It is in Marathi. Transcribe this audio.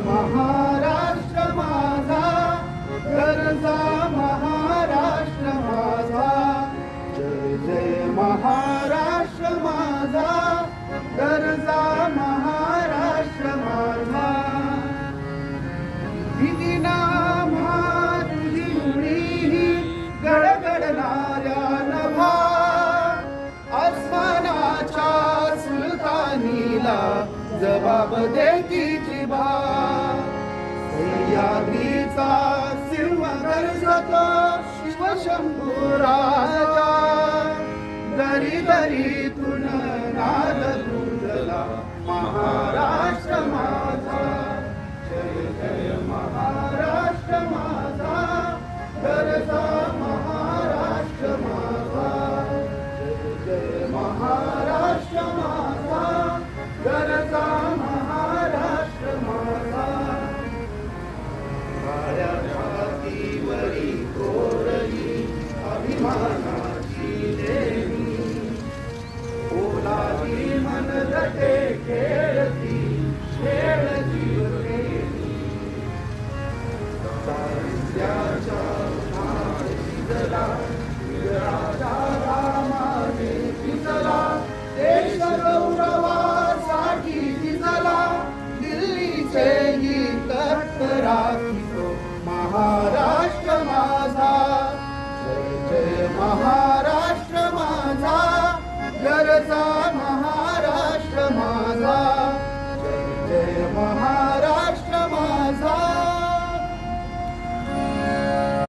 महाराष्ट्र माझा गरजा महाराष्ट्र माझा जय जय महाराष्ट्र माझा गरजा महाराष्ट्र माझा दिदिना तुझी मुळी गडगडणाऱ्या नभा आसमानाच्या सुलतानीला जबाब देती जिभा सह्याद्रीचा सिंह गर्जतो शिवशंभू राजा दरी दरीतून नाद गुंजला महाराष्ट्र माझा जय जय महाराष्ट्र माझा गरजा महाराष्ट्र माझा जय जय महाराष्ट्र माझा गरजा महाराष्ट्र माझा काळ्या छातीवरी कोरली अभिमानाची देवी ओलावी मनगटे खेळती खेळ जीवनेनी दारिद्र्याच्या उन्हाळी भिजला वीराच्या घामाने भिजला देश गौरवासाठी भिजला दिल्लीचे ही तख्त राखितो महाराष्ट्र माझा जय जय महाराष्ट्र माझा गरजा